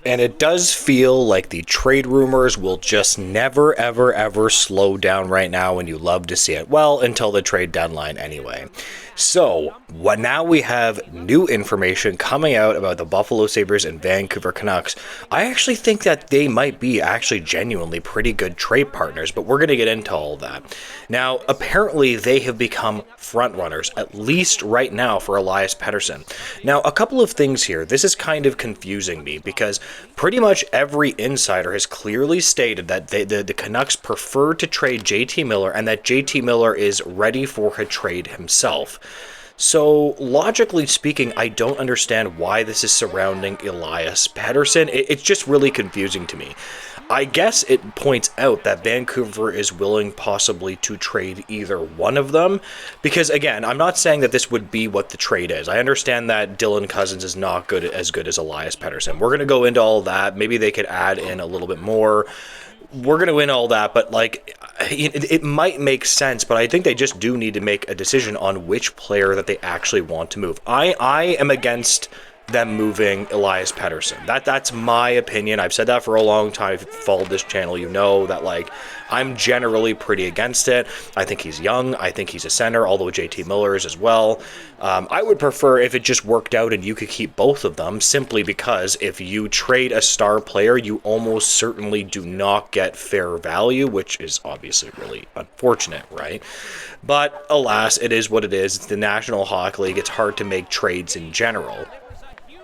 And it does feel like the trade rumors will just never, ever, ever slow down right now, and you love to see it. Well, until the trade deadline anyway. So, now we have new information coming out about the Buffalo Sabres and Vancouver Canucks. I actually think that they might be actually genuinely pretty good trade partners, but we're going to get into all that. Now, apparently they have become frontrunners, at least right now, for Elias Pettersson. Now, a couple of things here. This is kind of confusing me because pretty much every insider has clearly stated that the Canucks prefer to trade JT Miller and that JT Miller is ready for a trade himself. So, logically speaking, I don't understand why this is surrounding Elias Pettersson. It's just really confusing to me. I guess it points out that Vancouver is willing possibly to trade either one of them. Because, again, I'm not saying that this would be what the trade is. I understand that Dylan Cozens is not as good as Elias Pettersson. We're going to go into all that. Maybe they could add in a little bit more. We're going to win all that, but it might make sense, but I think they just do need to make a decision on which player that they actually want to move. I am against them moving Elias Pettersson. That's my opinion. I've said that for a long time. If you've followed this channel, you know that I'm generally pretty against it. I think he's young. I think he's a center, although JT Miller is as well. I would prefer if it just worked out and you could keep both of them, simply because if you trade a star player, you almost certainly do not get fair value, which is obviously really unfortunate, right? But alas, it is what it is. It's the National Hockey League. It's hard to make trades in general.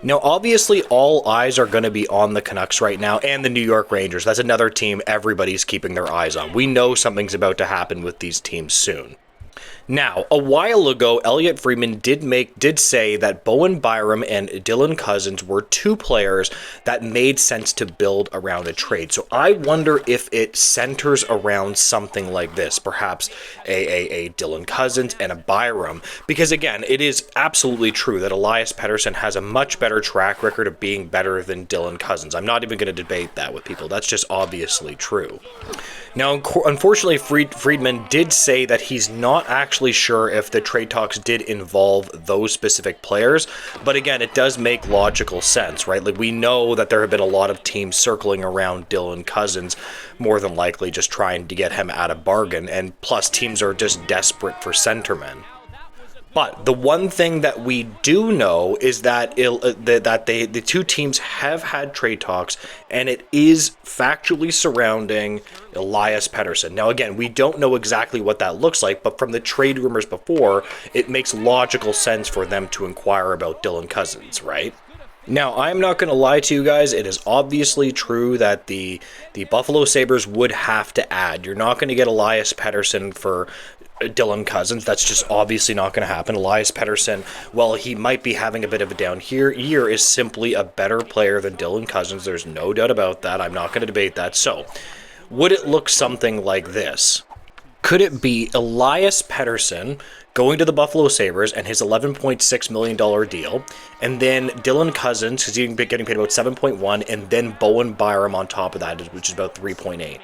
Now, obviously, all eyes are going to be on the Canucks right now and the New York Rangers. That's another team everybody's keeping their eyes on. We know something's about to happen with these teams soon. Now, a while ago, Elliotte Friedman did say that Bowen Byram and Dylan Cozens were two players that made sense to build around a trade. So I wonder if it centers around something like this, perhaps a Dylan Cozens and a Byram. Because again, it is absolutely true that Elias Pettersson has a much better track record of being better than Dylan Cozens. I'm not even going to debate that with people. That's just obviously true. Now, unfortunately, Friedman did say that he's not actually sure if the trade talks did involve those specific players, but again, it does make logical sense, right? We know that there have been a lot of teams circling around Dylan Cozens, more than likely just trying to get him at a bargain, and plus teams are just desperate for centermen. But the one thing that we do know is that the two teams have had trade talks, and it is factually surrounding Elias Pettersson. Now, again, we don't know exactly what that looks like, but from the trade rumors before, it makes logical sense for them to inquire about Dylan Cozens, right? Now, I'm not going to lie to you guys. It is obviously true that the Buffalo Sabres would have to add. You're not going to get Elias Pettersson for Dylan Cozens. That's just obviously not going to happen. Elias Pettersson, while he might be having a bit of a down year, is simply a better player than Dylan Cozens. There's no doubt about that. I'm not going to debate that. So, would it look something like this? Could it be Elias Pettersson going to the Buffalo Sabres and his $11.6 million deal, and then Dylan Cozens, because he's getting paid about 7.1, and then Bowen Byram on top of that, which is about 3.8.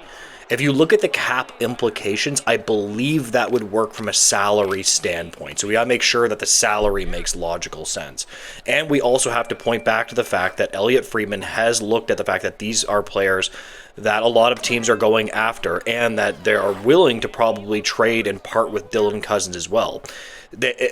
If you look at the cap implications, I believe that would work from a salary standpoint. So we got to make sure that the salary makes logical sense. And we also have to point back to the fact that Elliotte Friedman has looked at the fact that these are players that a lot of teams are going after, and that they are willing to probably trade and part with Dylan Cozens as well.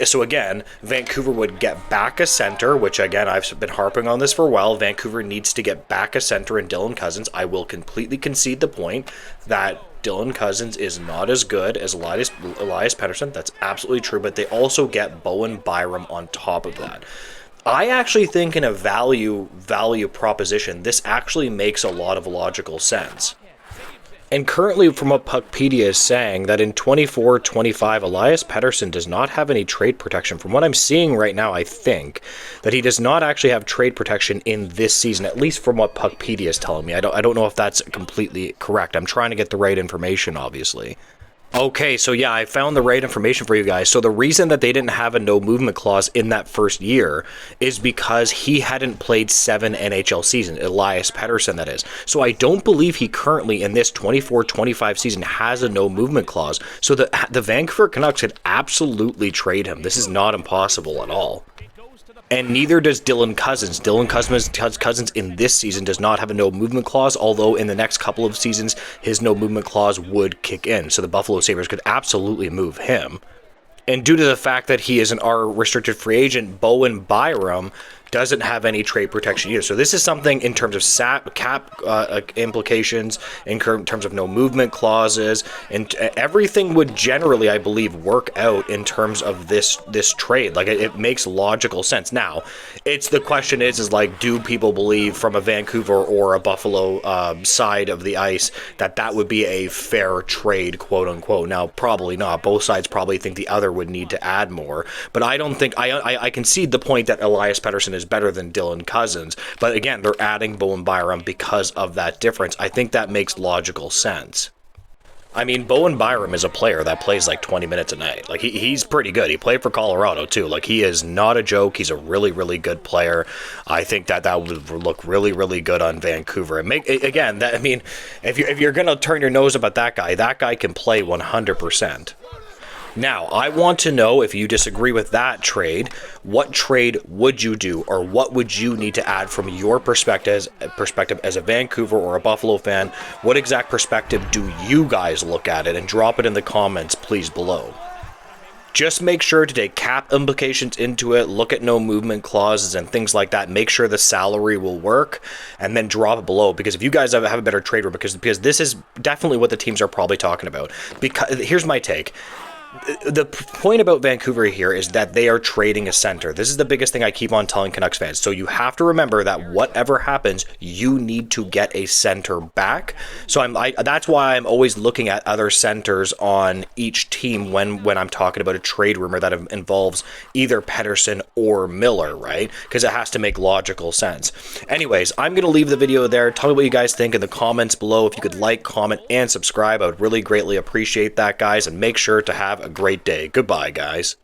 So again, Vancouver would get back a center, which again, I've been harping on this for a while. Vancouver needs to get back a center in Dylan Cozens. I will completely concede the point that Dylan Cozens is not as good as Elias Pettersson. That's absolutely true, but they also get Bowen Byram on top of that. I actually think in a value proposition, this actually makes a lot of logical sense. And currently, from what Puckpedia is saying, that in 24-25, Elias Pettersson does not have any trade protection. From what I'm seeing right now, I think that he does not actually have trade protection in this season, at least from what Puckpedia is telling me. I don't know if that's completely correct. I'm trying to get the right information, obviously. Okay, so yeah, I found the right information for you guys. So the reason that they didn't have a no movement clause in that first year is because he hadn't played 7 NHL seasons, Elias Pettersson that is. So I don't believe he currently in this 24-25 season has a no movement clause. So the Vancouver Canucks could absolutely trade him. This is not impossible at all. And neither does Dylan Cousins. Dylan Cousins in this season does not have a no movement clause, although in the next couple of seasons, his no movement clause would kick in. So the Buffalo Sabres could absolutely move him. And due to the fact that he is an R-restricted free agent, Bowen Byram doesn't have any trade protection either. So this is something in terms of cap implications, in terms of no movement clauses, and everything would generally, I believe, work out in terms of this trade. Like, it makes logical sense. Now, it's the question is like, do people believe from a Vancouver or a Buffalo side of the ice that would be a fair trade, quote unquote? Now, probably not. Both sides probably think the other would need to add more. But I don't think I concede the point that Elias Pettersson is better than Dylan Cousins, but again, they're adding Bowen Byram because of that difference. I think that makes logical sense. I mean, Bowen Byram is a player that plays like 20 minutes a night. Like, he's pretty good. He played for Colorado too. Like, he is not a joke. He's a really, really good player. I think that would look really, really good on Vancouver. And if you're gonna turn your nose up at that guy can play 100%. Now, I want to know, if you disagree with that trade, what trade would you do, or what would you need to add from your perspective as a Vancouver or a Buffalo fan? What exact perspective do you guys look at it? And drop it in the comments, please, below. Just make sure to take cap implications into it, look at no movement clauses and things like that. Make sure the salary will work, and then drop it below. Because if you guys have a better trade room, because this is definitely what the teams are probably talking about. Because here's my take. The point about Vancouver here is that they are trading a center. This is the biggest thing I keep on telling Canucks fans. So you have to remember that whatever happens, you need to get a center back. So that's why I'm always looking at other centers on each team when I'm talking about a trade rumor that involves either Pettersson or Miller, right? Because it has to make logical sense. Anyways, I'm going to leave the video there. Tell me what you guys think in the comments below. If you could like, comment, and subscribe, I would really greatly appreciate that, guys. And make sure to have a great day. Goodbye, guys.